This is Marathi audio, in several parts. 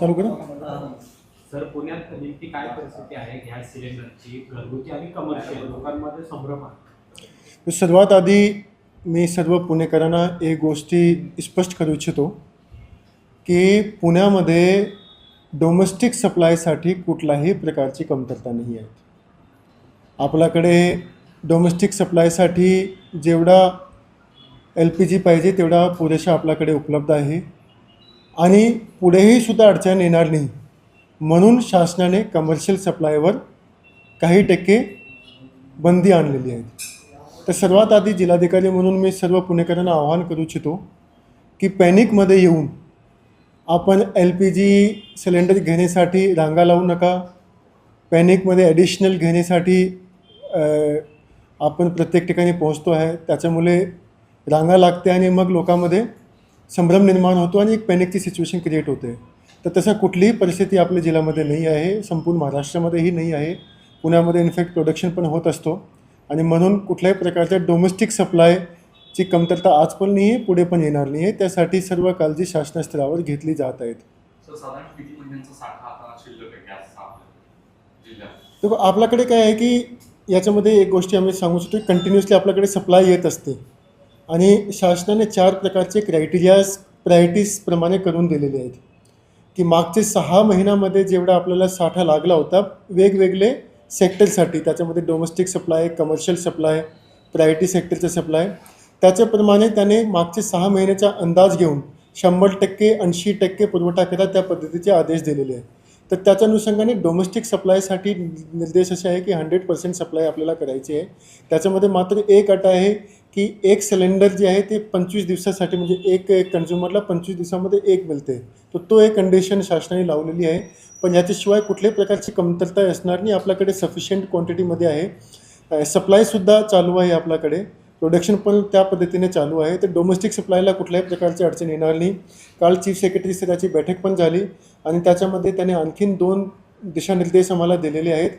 चालू करा. सर, पुण्यात नेमकी काय परिस्थिती आहे गॅस सिलेंडरची, घरगुती आणि कमर्शियल लोकांमध्ये संभ्रम आहे? सर्वात आधी मी सर्व पुणेकरांना एक गोष्टी स्पष्ट करू इच्छितो की पुण्यामध्ये डोमेस्टिक सप्लायसाठी कुठल्याही प्रकारची कमतरता नाही आहे. आपल्याकडे डोमेस्टिक सप्लायसाठी जेवढा LPG पाहिजे तेवढा पुरेसा आपल्याकडे उपलब्ध आहे आणि पुढेही सुद्धा अडचण येणार नाही म्हणून शासनाने कमर्शियल सप्लायवर काही टक्के बंदी आणलेली आहे. तर सर्वात आधी जिल्हाधिकारी म्हणून मी सर्व पुणेकरांना आवाहन करू इच्छितो की पॅनिकमध्ये येऊन आपण LPG सिलेंडर घेण्यासाठी रांगा लावू नका. पॅनिकमध्ये ॲडिशनल घेण्यासाठी आपण प्रत्येक ठिकाणी पोहोचतो आहे, त्याच्यामुळे रांगा लागते आणि मग लोकांमध्ये संभ्रम निर्माण होतो आणि एक पॅनिकची सिच्युएशन क्रिएट होते. तर तसं कुठलीही परिस्थिती आपल्या जिल्ह्यामध्ये नाही आहे, संपूर्ण महाराष्ट्रामध्येही नाही आहे. पुण्यामध्ये इनफॅक्ट प्रोडक्शन पण होत असतो आणि म्हणून कुठल्याही प्रकारच्या डोमेस्टिक सप्लायची कमतरता आज पण नाही आहे, पुढे पण येणार नाही आहे. त्यासाठी सर्व काळजी शासन स्तरावर घेतली जात आहेत. तर आपल्याकडे काय आहे की याच्यामध्ये एक गोष्टी आम्ही सांगू शकतो की कंटिन्युअसली आपल्याकडे सप्लाय येत असते आणि शासनाने 4 प्रकारचे प्रायोरिटीजप्रमाणे करून दिलेले आहेत की मागचे 6 महिन्यामध्ये जेवढा आपल्याला साठा लागला होता वेगवेगळे सेक्टरसाठी, त्याच्यामध्ये domestic supply, commercial supply, priority सेक्टरचं सप्लाय, त्याच्याप्रमाणे त्याने मागचे 6 महिन्याचा अंदाज घेऊन 100%, 80% पुरवठा करा त्या पद्धतीचे आदेश दिलेले आहेत. तर त्याच्या अनुषंगाने डोमेस्टिक सप्लायसाठी निर्देश असे आहे की 100% सप्लाय आपल्याला करायची आहे. त्याच्यामध्ये मात्र एक अट आहे की एक सिलेंडर जे आहे ते 25 दिवसासाठी, म्हणजे एक कन्झ्युमरला 25 दिवसामध्ये एक मिळते. तर तो एक कंडिशन शासनाने लावलेली आहे. पण याच्याशिवाय कुठल्याही प्रकारची कमतरता असणार नाही. आपल्याकडे सफिशियंट क्वांटिटीमध्ये आहे. सप्लायसुद्धा चालू आहे आपल्याकडे, प्रोडक्शन पण त्या पद्धतीने चालू आहे. तर डोमेस्टिक सप्लायला कुठल्याही प्रकारची अडचण येणार नाही. काल चीफ सेक्रेटरी स्तराची बैठक पण झाली आणि त्याच्यामध्ये त्याने आणखीन 2 दिशानिर्देश आम्हाला दिलेले आहेत.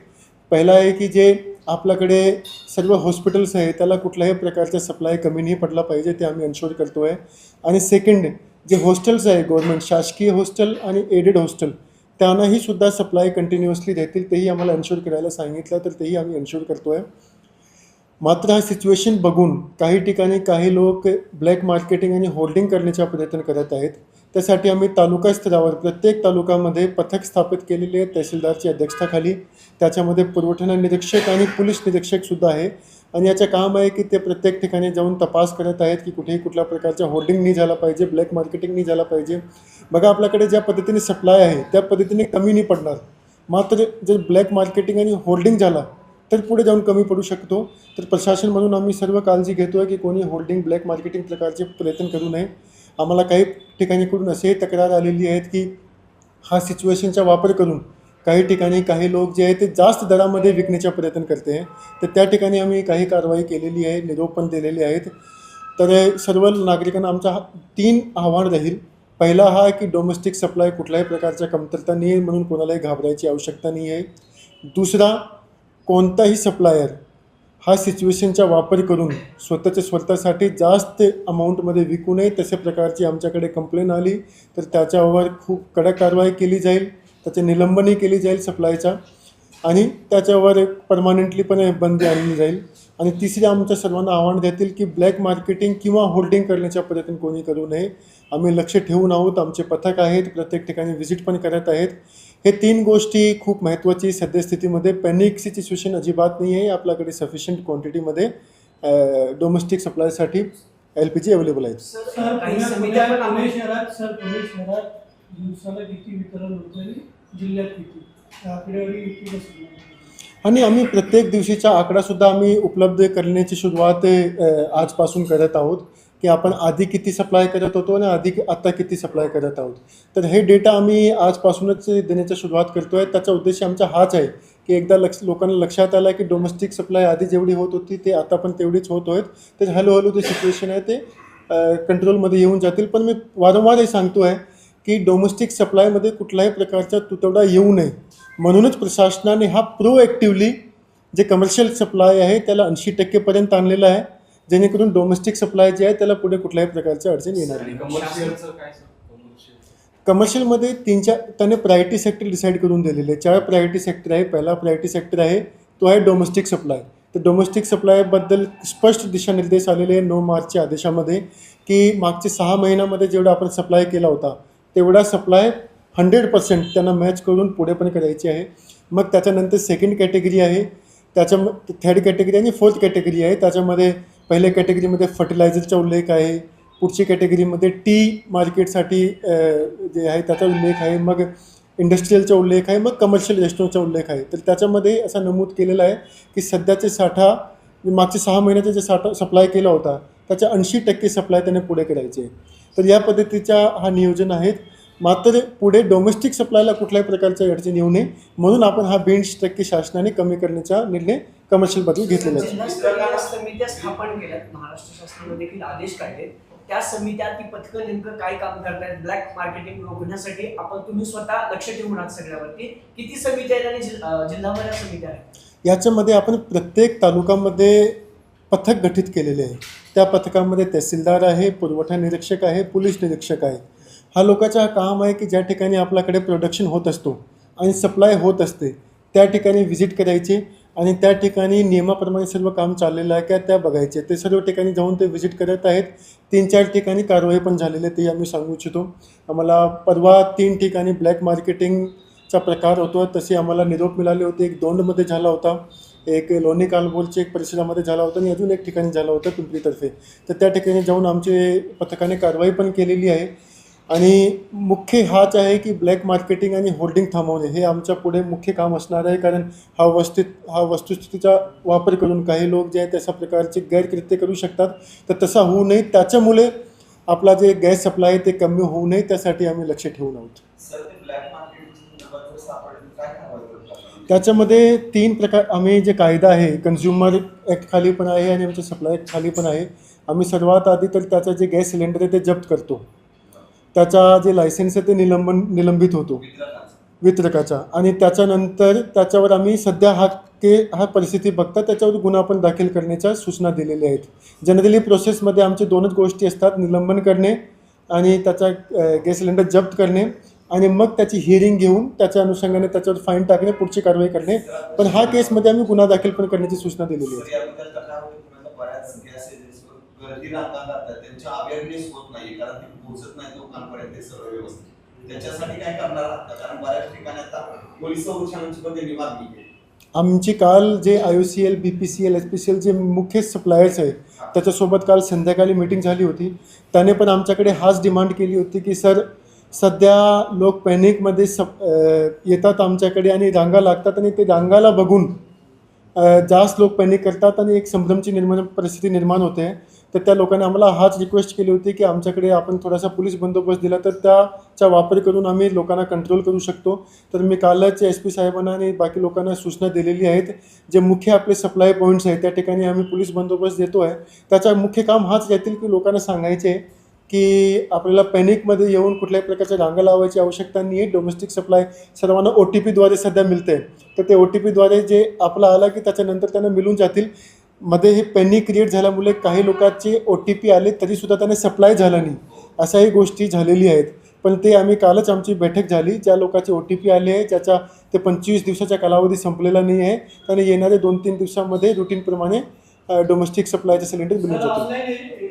पहिला आहे की जे आपल्याकडे सर्व हॉस्पिटल्स आहे त्याला कुठल्याही प्रकारचा सप्लाय कमी नाही पडला पाहिजे, ते आम्ही एन्श्योर करतो आहे. आणि सेकंड, जे हॉस्टेल्स आहे गव्हर्नमेंट शासकीय हॉस्टेल आणि एडेड हॉस्टेल, त्यांनाही सुद्धा सप्लाय कंटिन्युअसली देतील, तेही आम्हाला एन्श्योर करायला सांगितलं, तर तेही आम्ही एन्श्योर करतो आहे. मात्र हा सिच्युएशन बघून काही ठिकाणी काही लोक ब्लॅक मार्केटिंग आणि होल्डिंग करण्याचा प्रयत्न करत आहेत. त्यासाठी आम्ही तालुका स्तरावर प्रत्येक तालुक्यामध्ये पथक स्थापित केलेले आहेत तहसीलदारच्या अध्यक्षतेखाली. त्याच्यामध्ये पुरवठा निरीक्षक आणि पोलीस निरीक्षकसुद्धा आहे आणि याचं काम आहे की ते प्रत्येक ठिकाणी जाऊन तपास करत आहेत की कुठेही कुठल्या प्रकारच्या होल्डिंग नाही झाला पाहिजे, ब्लॅक मार्केटिंग नाही झाला पाहिजे. बघा, आपल्याकडे ज्या पद्धतीने सप्लाय आहे त्या पद्धतीने कमी नाही पडणार. मात्र जर ब्लॅक मार्केटिंग आणि होल्डिंग झाला तर पुढे जाऊन कमी पडू शकतो. तर प्रशासन म्हणून आम्ही सर्व काळजी घेतो आहे की कोणी होल्डिंग, ब्लॅक मार्केटिंग प्रकारचे प्रयत्न करू नये. आम्हाला काही ठिकाणीकडून असेही तक्रार आलेली आहेत की हा सिच्युएशनचा वापर करून काही ठिकाणी काही लोक जे आहेत ते जास्त दरामध्ये विकण्याचा प्रयत्न करते आहे. तर त्या ठिकाणी आम्ही काही कारवाई केलेली आहे, निरोप पण दिलेले आहेत. तर सर्व नागरिकांना आमचा 3 आव्हान राहील. पहिला हा की डोमेस्टिक सप्लाय कुठल्याही प्रकारच्या कमतरता नाही आहे म्हणून कोणालाही घाबरायची आवश्यकता नाही आहे. दुसरा, कोणताही सप्लायर हा सिच्युएशनचा वापर करून स्वतःसाठी जास्त अमाऊंटमध्ये विकू नये. तशा प्रकारची आमच्याकडे कंप्लेन आली तर त्याच्यावर खूप कडक कारवाई केली जाईल, त्याचे निलंबनही केली जाईल सप्लायचा आणि त्याच्यावर परमानंटली पण बंदी आणली जाईल. आणि तिसरी आमच्या सर्वांना आव्हान देतील की ब्लॅक मार्केटिंग किंवा होल्डिंग करण्याचा प्रयत्न कोणी करू नये. आम्ही लक्ष ठेवून आहोत, आमचे पथक आहेत, प्रत्येक ठिकाणी व्हिजिट पण करत आहेत. हे 3 गोष्टी खूप महत्त्वाची सद्यस्थितीमध्ये. पॅनिकची सिच्युएशन अजिबात नाही आहे. आपल्याकडे सफिशियंट क्वांटिटीमध्ये डोमेस्टिक सप्लायसाठी LPG अवेलेबल आहेत. पुणे शहरात दिवसाला किती वितरण होतं, जिल्ह्यात किती, आकडेवारी किती कसं? आणि आम्ही प्रत्येक दिवशीचा आकडासुद्धा आम्ही उपलब्ध करण्याची सुरुवात आजपासून करत आहोत की आपण आधी किती सप्लाय करत होतो आणि आता किती सप्लाय करत आहोत. तर हे डेटा आम्ही आजपासूनच देण्याची सुरुवात करतो आहे. त्याचा उद्देश आमचा हाच आहे की एकदा लोकांना लक्षात आलं की डोमेस्टिक सप्लाय आधी जेवढी होत होती ते आता पण तेवढीच होत आहेत. तर हळूहळू ते सिच्युएशन आहे ते कंट्रोलमध्ये येऊन जातील. पण मी वारंवार हे सांगतो आहे की डोमेस्टिक सप्लायमध्ये कुठल्याही प्रकारचा तुटवडा येऊ नये म्हणूनच प्रशासनाने हा प्रोएक्टिव्हली जे कमर्शियल सप्लाय आहे त्याला 80% आणलेलं आहे, जेणेकरून डोमेस्टिक सप्लाय जे आहे त्याला पुढे कुठल्याही प्रकारची अडचण येणार नाही. कमर्शियलमध्ये त्याने प्रायोरिटी सेक्टर डिसाईड करून दिलेले आहे. 4 प्रायोरिटी सेक्टर आहे. पहिला प्रायोरिटी सेक्टर आहे तो आहे डोमेस्टिक सप्लाय. तर डोमेस्टिक सप्लायबद्दल स्पष्ट दिशानिर्देश आलेले आहे 9 मार्चच्या आदेशामध्ये, की मागचे 6 महिन्यामध्ये जेवढा आपण सप्लाय केला होता तेवढा सप्लाय 100% त्यांना मॅच करून पुढे पण करायची आहे. मग त्याच्यानंतर सेकंड कॅटेगरी आहे, थर्ड कॅटेगरी आणि फोर्थ कॅटेगरी आहे. त्याच्यामध्ये पहिल्या कॅटेगरीमध्ये फर्टिलायझरचा उल्लेख आहे, पुढची कॅटेगरीमध्ये टी मार्केटसाठी जे आहे त्याचा उल्लेख आहे, मग इंडस्ट्रीयलचा उल्लेख आहे, मग कमर्शियल रेस्टॉरंटचा उल्लेख आहे. तर त्याच्यामध्ये असं नमूद केलेलं आहे की सध्याचे साठा मागचे 6 महिन्याचा जे साठा सप्लाय केला होता त्याच्या 80% सप्लाय त्याने पुढे करायचे आहे. तर या पद्धतीचा हा नियोजन आहेत. मात्र पुढे डोमेस्टिक सप्लायला कुठल्याही प्रकारच्या अडचण येऊ नये म्हणून आपण हा 20% शासनाने कमी करण्याचा निर्णय कमर्शियलबद्दल घेतलेला आहे. जिल्हा स्तरावर समित्या स्थापन केल्यात, महाराष्ट्र शासनाने देखील आदेश काढले. त्या समित्या ती पथकं नेमकं काय काम करतायत ब्लॅक मार्केटिंग रोखण्यासाठी? तुम्ही स्वतः लक्ष ठेवून आहात सगळ्यावरती. किती समित्या आहेत आणि जिल्हाभरात समित्या आहेत? याच्यामध्ये आपण प्रत्येक तालुक्यामध्ये पथक गठीत केलेले आहे. त्या पथकामध्ये तहसीलदार आहे, पुरवठा निरीक्षक आहे, पोलीस निरीक्षक आहे. हा लोकांचा काम आहे की ज्या ठिकाणी आपल्याकडे प्रोडक्शन होत असतो आणि सप्लाय होत असते त्या ठिकाणी व्हिजिट करायचे आणि त्या ठिकाणी नियमाप्रमाणे सर्व काम चाललेलं आहे का त्या बघायचे. ते सर्व ठिकाणी जाऊन ते व्हिजिट करत आहेत. 3-4 ठिकाणी कारवाई पण झालेली आहे, ते आम्ही सांगू इच्छितो. आम्हाला परवा 3 ठिकाणी ब्लॅक मार्केटिंगचा प्रकार होतो तसे आम्हाला निरोप मिळाले होते. एक दोंडमध्ये झाला होता, एक लोणी कालबोलच्या एक परिसरामध्ये झाला होता आणि अजून एक ठिकाणी झाला होता पिंपरीतर्फे. तर त्या ठिकाणी जाऊन आमचे पथकाने कारवाई पण केलेली आहे. आणि मुख्य हाच आहे की ब्लॅक मार्केटिंग आणि होल्डिंग थांबवणे हे आमच्या पुढे मुख्य काम असणार आहे. कारण हा वस्तुस्थितीचा वापर करून काही लोक जे आहेत तशा प्रकारचे गैरकृत्य करू शकतात. तर तसा होऊ नये, त्याच्यामुळे आपला जे गॅस सप्लाय आहे ते कमी होऊ नये त्यासाठी आम्ही लक्ष ठेवून आहोत. त्याच्यामध्ये 3 प्रकार आम्ही जे कायदा आहे कन्झ्युमर ॲक्ट खाली पण आहे आणि आमच्या सप्लाय ॲक्ट खाली पण आहे. आम्ही सर्वात आधी तर त्याचं जे गॅस सिलेंडर आहे ते जप्त करतो. त्याचा जे लायसन्स आहे ते निलंबित होतो वितरकाचा. आणि त्याच्यानंतर त्याच्यावर आम्ही सध्या हा परिस्थिती बघता त्याच्यावर गुन्हा पण दाखल करण्याच्या सूचना दिलेल्या आहेत. जनरली प्रोसेसमध्ये आमचे 2च गोष्टी असतात, निलंबन करणे आणि त्याचा गॅस सिलेंडर जप्त करणे आणि मग त्याची हिअरिंग घेऊन त्याच्या अनुषंगाने त्याच्यावर फाईन टाकणे, पुढची कारवाई करणे. पण हा केसमध्ये आम्ही गुन्हा दाखल पण करण्याची सूचना दिलेली आहे. त्यांच्या अवेअरनेस होत नाही कारण ते पोहोचत नाही लोकांपर्यंत ते सर्व व्यवस्थित. त्याच्यासाठी काय करणार आहात? कारण बऱ्याच ठिकाणी आता पोलीस संरक्षणाची पण त्यांनी मागणी केली. आमची काल जे IOCL, BPCL, SPCL जे मुख्य सप्लायर्स आहे त्याच्यासोबत काल संध्याकाळी मीटिंग झाली होती. त्याने पण आमच्याकडे हाच डिमांड केली होती की सर सध्या लोक पॅनिकमध्ये येतात आमच्याकडे आणि रांगा लागतात आणि ते रांगाला बघून जास्त लोक पॅनिक करतात आणि एक संभ्रमची परिस्थिती निर्माण होते. तर त्या लोकांनी आम्हाला हाच रिक्वेस्ट केली होती की आमच्याकडे आपण थोडासा पोलीस बंदोबस्त दिला तर त्याचा वापर करून आम्ही लोकांना कंट्रोल करू शकतो. तर मी कालच SP साहेबांना आणि बाकी लोकांना सूचना दिलेली आहेत. जे मुख्य आपले सप्लाय पॉईंट्स आहेत त्या ठिकाणी आम्ही पोलीस बंदोबस्त देतो आहे. त्याचा मुख्य काम हाच राहतील की लोकांना सांगायचे की आपल्याला पॅनिकमध्ये येऊन कुठल्याही प्रकारच्या रांगा लावायची आवश्यकता नाही आहे. डोमेस्टिक सप्लाय सर्वांना OTPद्वारे सध्या मिळते. तर ते OTPद्वारे जे आपला आला की त्याच्यानंतर त्यांना मिळून जातील. मध्ये हे पॅनिक क्रिएट झाल्यामुळे काही लोकांचे OTP आले तरीसुद्धा त्यांना सप्लाय झाला नाही, अशाही गोष्टी झालेली आहेत. पण ते आम्ही कालच आमची बैठक झाली. ज्या लोकांचे OTP आले आहे ज्याचा ते 25 दिवसाचा कालावधी संपलेला नाही आहे त्याने येणारे 2-3 दिवसामध्ये रुटीनप्रमाणे डोमेस्टिक सप्लायचे सिलेंडर मिळून जातील.